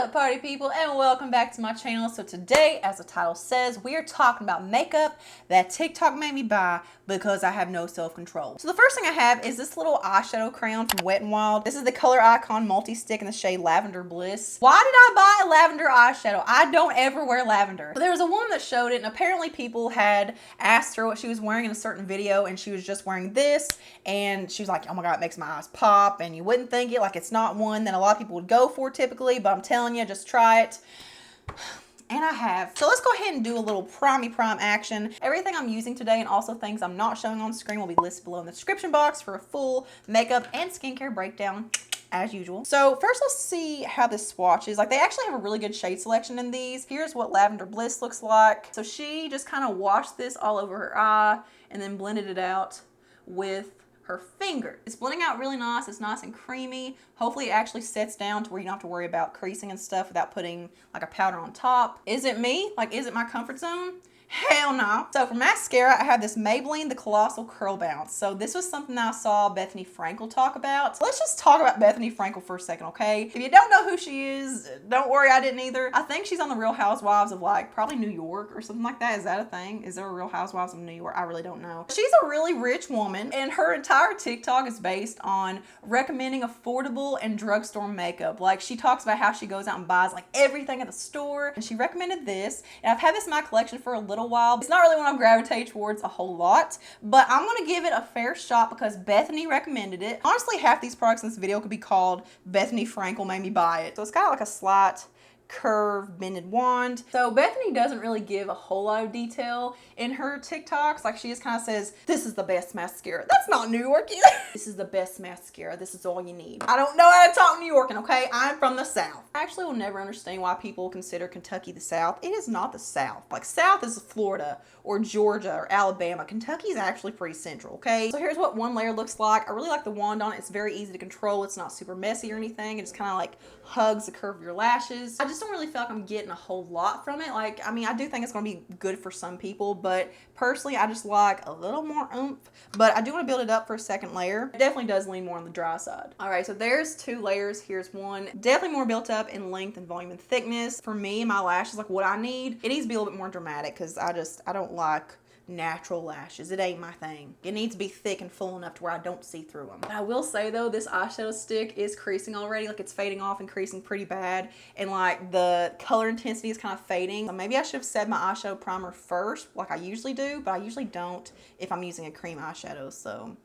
up, party people, and welcome back to my channel. So today, as the title says, we are talking about makeup that TikTok made me buy because I have no self-control. So the first thing I have is this little eyeshadow crayon from Wet n Wild. This is the Color Icon Multi-Stick in the shade Lavender Bliss. Why did I buy a lavender eyeshadow? I don't ever wear lavender. But there was a woman that showed it, and apparently people had asked her what she was wearing in a certain video, and she was just wearing this, and she was like, oh my god, it makes my eyes pop, and you wouldn't think it, like it's not one that a lot of people would go for typically, but I'm telling you, just try it. And I have. So let's go ahead and do a little prime action. Everything I'm using today and also things I'm not showing on screen will be listed below in the description box for a full makeup and skincare breakdown as usual. So first let's see how this swatch is. Like, they actually have a really good shade selection in these. Here's what Lavender Bliss looks like. So she just kind of washed this all over her eye and then blended it out with her finger. It's blending out really nice. It's nice and creamy. Hopefully it actually sets down to where you don't have to worry about creasing and stuff without putting like a powder on top. Is it me? Like, is it my comfort zone? Hell no. So for mascara, I have this Maybelline, the Colossal Curl Bounce. So this was something that I saw Bethany Frankel talk about. So let's just talk about Bethany Frankel for a second, okay? If you don't know who she is, don't worry, I didn't either. I think she's on the Real Housewives of, like, probably New York or something like that. Is that a thing? Is there a Real Housewives of New York? I really don't know. She's a really rich woman, and her entire TikTok is based on recommending affordable and drugstore makeup. Like, she talks about how she goes out and buys like everything at the store, and she recommended this, and I've had this in my collection for a little while. It's not really one I gravitate towards a whole lot, but I'm gonna give it a fair shot because Bethany recommended it. Honestly, half these products in this video could be called Bethany Frankel made me buy it. So it's got like a slight curved bended wand. So Bethany doesn't really give a whole lot of detail in her TikToks. Like, she just kind of says, this is the best mascara. That's not New York either. This is the best mascara. This is all you need. I don't know how to talk New York, okay? I'm from the South. I actually will never understand why people consider Kentucky the South. It is not the South. Like, South is Florida or Georgia or Alabama. Kentucky is actually pretty central, okay? So here's what one layer looks like. I really like the wand on it. It's very easy to control. It's not super messy or anything. It just kind of like hugs the curve of your lashes. I just don't really feel like I'm getting a whole lot from it. Like, I mean, I do think it's going to be good for some people, but personally, I just like a little more oomph. But I do want to build it up for a second layer. It definitely does lean more on the dry side. All right, so there's two layers. Here's one. Definitely more built up in length and volume and thickness. For me, my lashes, like what I need, it needs to be a little bit more dramatic because I don't like natural lashes. It ain't my thing. It needs to be thick and full enough to where I don't see through them. But I will say though, this eyeshadow stick is creasing already. Like, it's fading off and creasing pretty bad, and like the color intensity is kind of fading. So maybe I should have set my eyeshadow primer first like I usually do, but I usually don't if I'm using a cream eyeshadow, so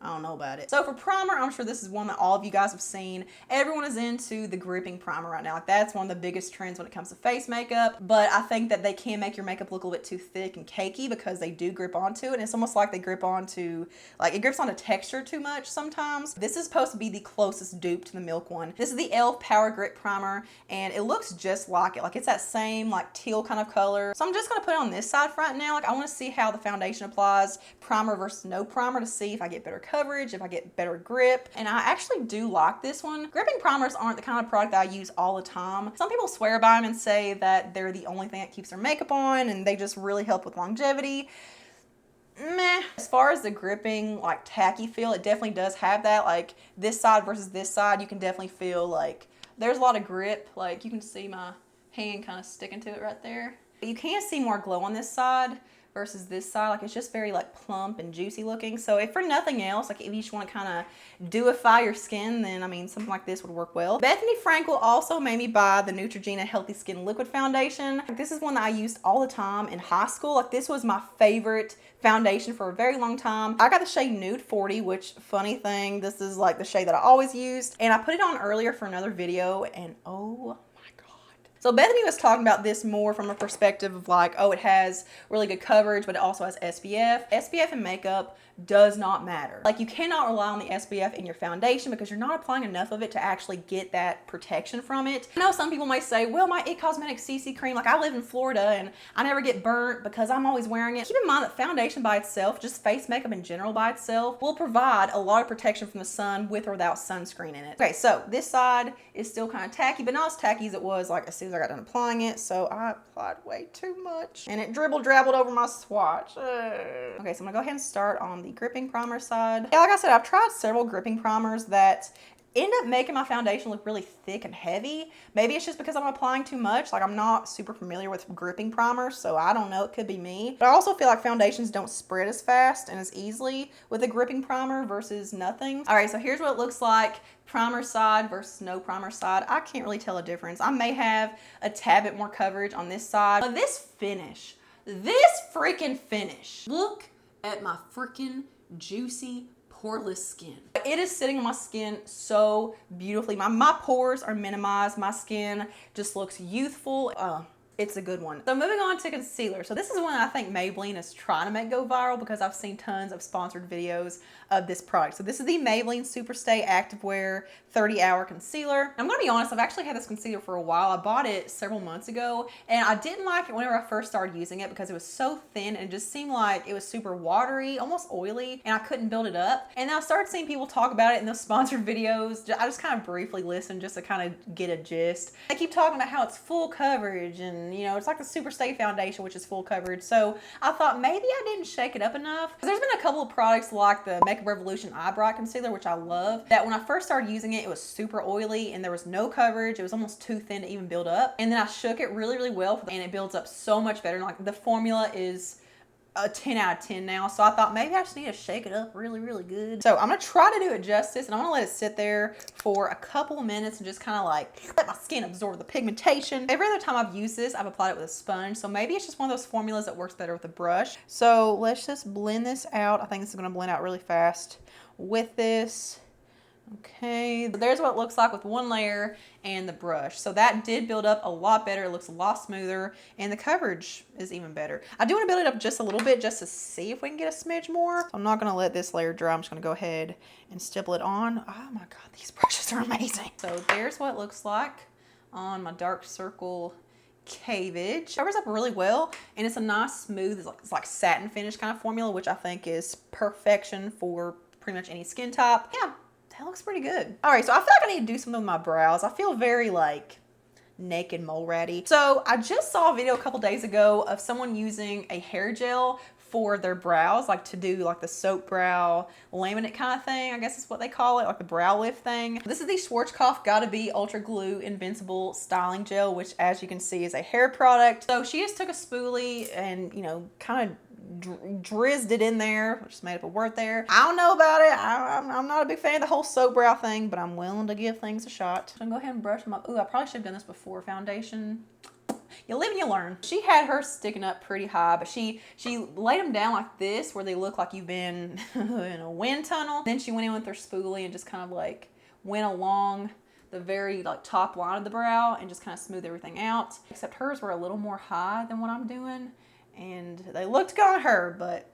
I don't know about it. So for primer, I'm sure this is one that all of you guys have seen. Everyone is into the gripping primer right now. Like, that's one of the biggest trends when it comes to face makeup. But I think that they can make your makeup look a little bit too thick and cakey because they do grip onto it. And it's almost like they grip onto, like, it grips onto texture too much sometimes. This is supposed to be the closest dupe to the Milk one. This is the e.l.f. Power Grip Primer, and it looks just like it. Like, it's that same like teal kind of color. So I'm just gonna put it on this side right now. Like, I want to see how the foundation applies, primer versus no primer, to see if I get better coverage, if I get better grip. And I actually do like this one. Gripping primers aren't the kind of product that I use all the time. Some people swear by them and say that they're the only thing that keeps their makeup on and they just really help with longevity. Meh. As far as the gripping, like, tacky feel, it definitely does have that. Like, this side versus this side, you can definitely feel like there's a lot of grip. Like, you can see my hand kind of sticking to it right there. But you can see more glow on this side versus this side. Like, it's just very like plump and juicy looking. So if for nothing else, like, if you just want to kind of deify your skin, then I mean, something like this would work well. Bethany Frankel also made me buy the Neutrogena Healthy Skin Liquid Foundation. Like, this is one that I used all the time in high school. Like, this was my favorite foundation for a very long time. I got the shade Nude 40, which, funny thing, this is like the shade that I always used. And I put it on earlier for another video, and oh, so Bethany was talking about this more from a perspective of like, oh, it has really good coverage, but it also has SPF. SPF in makeup does not matter. Like, you cannot rely on the SPF in your foundation because you're not applying enough of it to actually get that protection from it. I know some people might say, well, my It Cosmetics CC cream, like, I live in Florida and I never get burnt because I'm always wearing it. Keep in mind that foundation by itself, just face makeup in general by itself, will provide a lot of protection from the sun with or without sunscreen in it. Okay, so this side is still kind of tacky, but not as tacky as it was like as soon as I got done applying it. So I applied way too much and it drabbled over my swatch. Okay, so I'm gonna go ahead and start on the gripping primer side. Yeah, like I said, I've tried several gripping primers that end up making my foundation look really thick and heavy. Maybe it's just because I'm applying too much. Like, I'm not super familiar with gripping primers, so I don't know, it could be me. But I also feel like foundations don't spread as fast and as easily with a gripping primer versus nothing. All right, so here's what it looks like, primer side versus no primer side. I can't really tell a difference. I may have a tad bit more coverage on this side, but this freaking finish. Look at my freaking juicy poreless skin. It is sitting on my skin so beautifully. My pores are minimized. My skin just looks youthful. It's a good one. So moving on to concealer. So this is one I think Maybelline is trying to make go viral because I've seen tons of sponsored videos of this product. So this is the Maybelline Superstay Activewear 30-Hour Concealer. I'm gonna be honest, I've actually had this concealer for a while. I bought it several months ago and I didn't like it whenever I first started using it because it was so thin and it just seemed like it was super watery, almost oily, and I couldn't build it up. And then I started seeing people talk about it in those sponsored videos. I just kind of briefly listened just to kind of get a gist. They keep talking about how it's full coverage and, you know, it's like the Superstay foundation, which is full coverage. So I thought maybe I didn't shake it up enough. There's been a couple of products like the Makeup Revolution Eye Bright Concealer, which I love, that when I first started using it, it was super oily and there was no coverage. It was almost too thin to even build up. And then I shook it really, really well and it builds up so much better. Like, the formula is a 10 out of 10 now. So I thought maybe I just need to shake it up really, really good. So I'm gonna try to do it justice and I'm gonna let it sit there for a couple of minutes and just kind of like let my skin absorb the pigmentation. Every other time I've used this, I've applied it with a sponge. So maybe it's just one of those formulas that works better with a brush. So let's just blend this out. I think this is gonna blend out really fast with this. Okay, there's what it looks like with one layer and the brush. So that did build up a lot better. It looks a lot smoother and the coverage is even better. I do want to build it up just a little bit just to see if we can get a smidge more. So I'm not going to let this layer dry. I'm just going to go ahead and stipple it on. Oh my God, these brushes are amazing. So there's what it looks like on my dark circle cavage. Covers up really well and it's a nice smooth, it's like satin finish kind of formula, which I think is perfection for pretty much any skin type. Yeah. That looks pretty good. All right, so I feel like I need to do something with my brows. I feel very like naked mole ratty. So I just saw a video a couple days ago of someone using a hair gel for their brows, like to do like the soap brow laminate kind of thing, I guess is what they call it, like the brow lift thing. This is the Schwarzkopf Gotta Be Ultra Glue Invincible Styling Gel, which as you can see is a hair product. So she just took a spoolie and, you know, kind of drizzed it in there. Just made up a word there. I don't know about it. I'm not a big fan of the whole soap brow thing, but I'm willing to give things a shot. So I'm gonna go ahead and brush them up. Ooh, I probably should have done this before foundation. You live and you learn. She had hers sticking up pretty high, but she laid them down like this where they look like you've been in a wind tunnel. Then she went in with her spoolie and just kind of like went along the very like top line of the brow and just kind of smoothed everything out. Except hers were a little more high than what I'm doing. And they looked good on her, but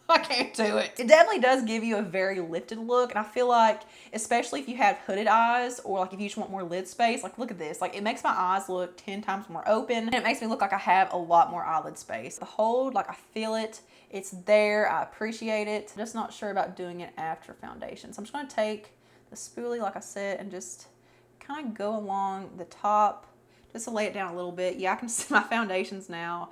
I can't do it. It definitely does give you a very lifted look. And I feel like, especially if you have hooded eyes or like if you just want more lid space, like look at this. Like it makes my eyes look 10 times more open. And it makes me look like I have a lot more eyelid space. The hold, like I feel it. It's there. I appreciate it. I'm just not sure about doing it after foundation. So I'm just going to take the spoolie, like I said, and just kind of go along the top just to lay it down a little bit. Yeah, I can see my foundations now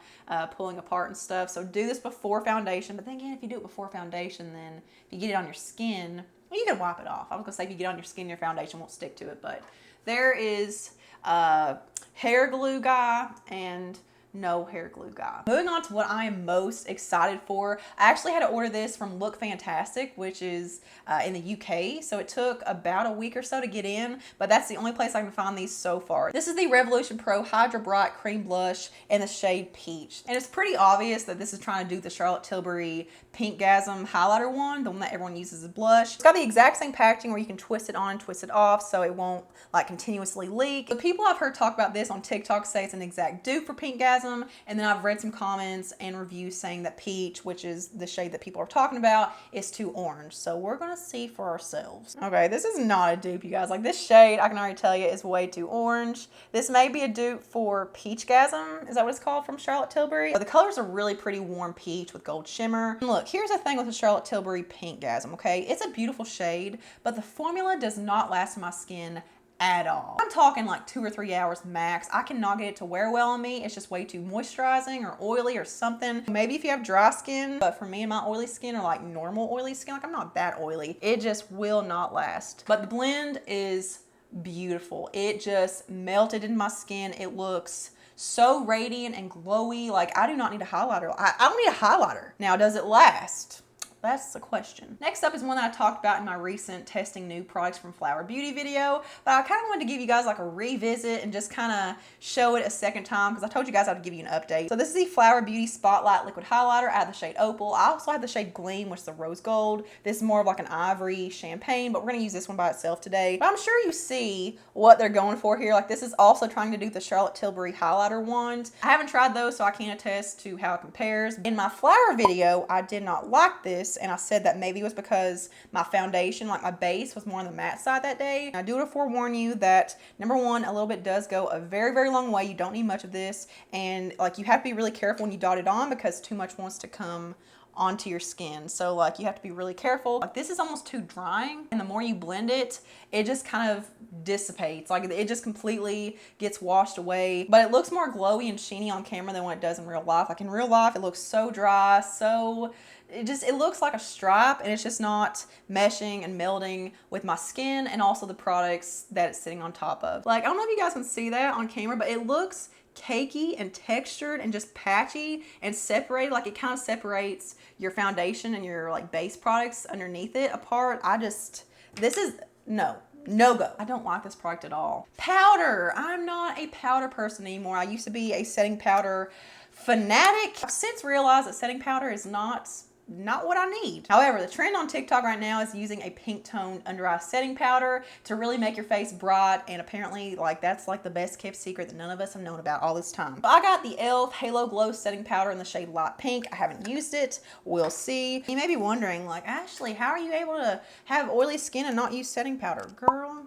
pulling apart and stuff. So do this before foundation. But then again, if you do it before foundation, then if you get it on your skin, well, you can wipe it off. I was gonna say if you get it on your skin, your foundation won't stick to it. But there is hair glue guy and no hair glue guy. Moving on to what I am most excited for. I actually had to order this from Look Fantastic, which is in the UK. So it took about a week or so to get in, but that's the only place I can find these so far. This is the Revolution Pro Hydra Bright Cream Blush in the shade Peach. And it's pretty obvious that this is trying to do the Charlotte Tilbury Pinkgasm highlighter one, the one that everyone uses as blush. It's got the exact same packaging where you can twist it on and twist it off so it won't like continuously leak. The people I've heard talk about this on TikTok say it's an exact dupe for Pinkgasm. And then I've read some comments and reviews saying that Peach, which is the shade that people are talking about, is too orange. So we're gonna see for ourselves. Okay, this is not a dupe, you guys. Like this shade, I can already tell you, is way too orange. This may be a dupe for Peachgasm. Is that what it's called from Charlotte Tilbury? But the color's a really pretty warm peach with gold shimmer. And look, here's the thing with the Charlotte Tilbury Pinkgasm, okay? It's a beautiful shade, but the formula does not last in my skin at all. I'm talking like 2 or 3 hours max. I cannot get it to wear well on me. It's just way too moisturizing or oily or something. Maybe if you have dry skin, but for me and my oily skin or like normal oily skin, like I'm not that oily, it just will not last. But the blend is beautiful. It just melted in my skin. It looks so radiant and glowy. Like I do not need a highlighter. I don't need a highlighter. Now, does it last? That's the question. Next up is one that I talked about in my recent testing new products from Flower Beauty video, but I kind of wanted to give you guys like a revisit and just kind of show it a second time because I told you guys I'd give you an update. So this is the Flower Beauty Spotlight Liquid Highlighter. I have the shade Opal. I also have the shade Gleam, which is the rose gold. This is more of like an ivory champagne, but we're going to use this one by itself today. But I'm sure you see what they're going for here. Like this is also trying to do the Charlotte Tilbury highlighter wand. I haven't tried those, so I can't attest to how it compares. In my flower video, I did not like this, and I said that maybe it was because my foundation, like my base, was more on the matte side that day. I do want to forewarn you that number one, a little bit does go a very, very long way. You don't need much of this, and like you have to be really careful when you dot it on because too much wants to come onto your skin. So like you have to be really careful. Like this is almost too drying, and the more you blend it, it just kind of dissipates. Like it just completely gets washed away. But it looks more glowy and sheeny on camera than what it does in real life. Like in real life, it looks so dry, so it looks like a stripe, and it's just not meshing and melding with my skin and also the products that it's sitting on top of. Like I don't know if you guys can see that on camera, but it looks cakey and textured and just patchy and separated. Like it kind of separates your foundation and your like base products underneath it apart. This is no go. I don't like this product at all. Powder. I'm not a powder person anymore. I used to be a setting powder fanatic. I've since realized that setting powder is not what I need. However, the trend on TikTok right now is using a pink tone under eye setting powder to really make your face bright, and apparently like that's like the best kept secret that none of us have known about all this time. I got the e.l.f. Halo Glow setting powder in the shade Light Pink. I haven't used it. We'll see. You may be wondering, like, Ashley, how are you able to have oily skin and not use setting powder? Girl,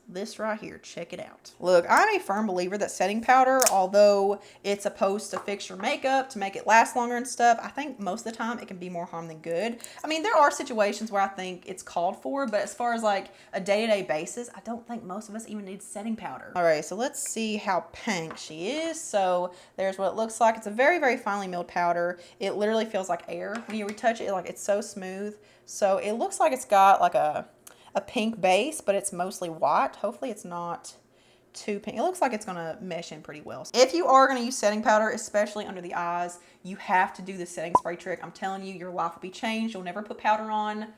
this right here, check it out. Look, I'm a firm believer that setting powder, although it's supposed to fix your makeup to make it last longer and stuff, I think most of the time it can be more harm than good. I mean, there are situations where I think it's called for, but as far as like a day-to-day basis, I don't think most of us even need setting powder. All right, so let's see how pink she is. So there's what it looks like. It's a very, very finely milled powder. It literally feels like air when you retouch it. Like it's so smooth. So it looks like it's got like a pink base, but it's mostly white. Hopefully it's not too pink. It looks like it's gonna mesh in pretty well. If you are gonna use setting powder, especially under the eyes, you have to do the setting spray trick. I'm telling you, your life will be changed. You'll never put powder on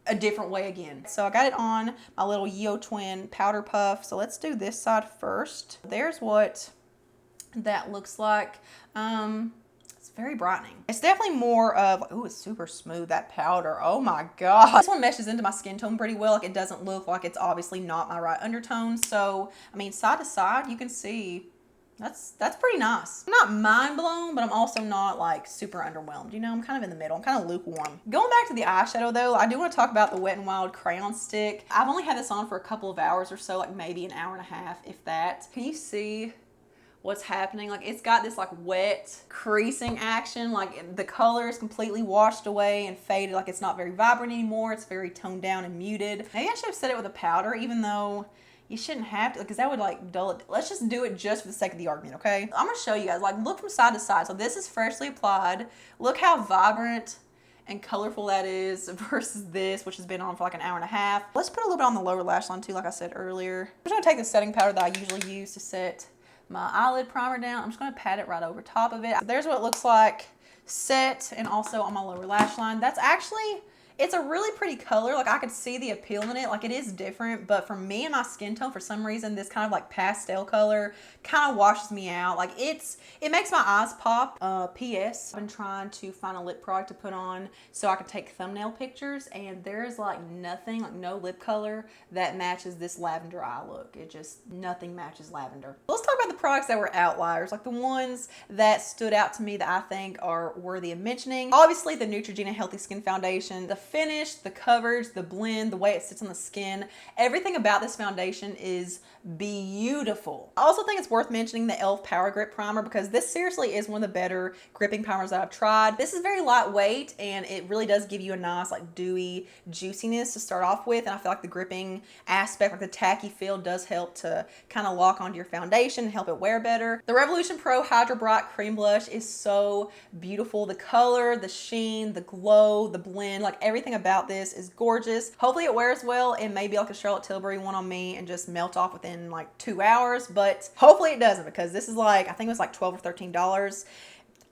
a different way again. So I got it on my little Yo Twin powder puff. So let's do this side first. There's what that looks like. Very brightening. It's definitely more of, oh, it's super smooth, that powder. Oh my God. This one meshes into my skin tone pretty well. Like it doesn't look like it's obviously not my right undertone. So, I mean, side to side, you can see that's pretty nice. I'm not mind blown, but I'm also not like super underwhelmed. You know, I'm kind of in the middle. I'm kind of lukewarm. Going back to the eyeshadow though, I do want to talk about the Wet n Wild crayon stick. I've only had this on for a couple of hours or so, like maybe an hour and a half, if that. Can you see what's happening? Like it's got this like wet creasing action. Like the color is completely washed away and faded. Like it's not very vibrant anymore. It's very toned down and muted. Maybe I should have set it with a powder, even though you shouldn't have to, because that would like dull it. Let's just do it just for the sake of the argument, okay? I'm gonna show you guys, like look from side to side. So this is freshly applied. Look how vibrant and colorful that is versus this, which has been on for like an hour and a half. Let's put a little bit on the lower lash line too, like I said earlier. I'm just gonna take the setting powder that I usually use to set my eyelid primer down. I'm just gonna pat it right over top of it. There's what it looks like set and also on my lower lash line. That's actually, it's a really pretty color. Like I could see the appeal in it. Like it is different, but for me and my skin tone, for some reason, this kind of like pastel color kind of washes me out. Like it makes my eyes pop. P.S. I've been trying to find a lip product to put on so I can take thumbnail pictures, and there's like nothing, like no lip color that matches this lavender eye look. It just, nothing matches lavender. Let's talk about the products that were outliers, like the ones that stood out to me that I think are worthy of mentioning. Obviously, the Neutrogena Healthy Skin Foundation, the finish, the coverage, the blend, the way it sits on the skin, everything about this foundation is beautiful. I also think it's worth mentioning the e.l.f. Power Grip Primer because this seriously is one of the better gripping primers that I've tried. This is very lightweight and it really does give you a nice like dewy juiciness to start off with, and I feel like the gripping aspect, like the tacky feel, does help to kind of lock onto your foundation and help it wear better. The Revolution Pro Hydra Bright Cream Blush is so beautiful. The color, the sheen, the glow, the blend, like everything about this is gorgeous. Hopefully it wears well. It may be like a Charlotte Tilbury one on me and just melt off within like 2 hours, but hopefully it doesn't because this is like, I think it was like $12 or $13.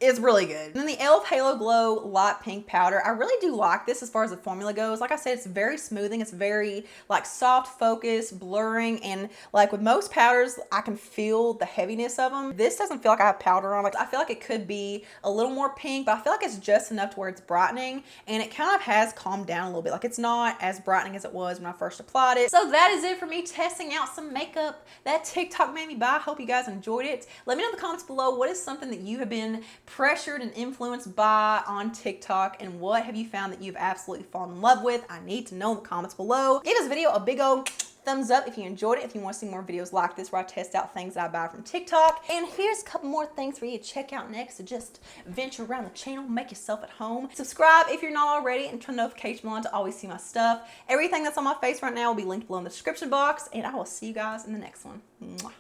It's really good. And then the e.l.f. Halo Glow Light Pink Powder. I really do like this as far as the formula goes. Like I said, it's very smoothing. It's very like soft focus, blurring, and like with most powders, I can feel the heaviness of them. This doesn't feel like I have powder on. Like I feel like it could be a little more pink, but I feel like it's just enough to where it's brightening, and it kind of has calmed down a little bit. Like it's not as brightening as it was when I first applied it. So that is it for me testing out some makeup that TikTok made me buy. I hope you guys enjoyed it. Let me know in the comments below, what is something that you have been pressured and influenced by on TikTok, and what have you found that you've absolutely fallen in love with? I need to know in the comments below. Give this video a big old thumbs up if you enjoyed it, if you want to see more videos like this where I test out things that I buy from TikTok. And here's a couple more things for you to check out next to just venture around the channel, make yourself at home. Subscribe if you're not already, and turn the notification on to always see my stuff. Everything that's on my face right now will be linked below in the description box, and I will see you guys in the next one. Mwah.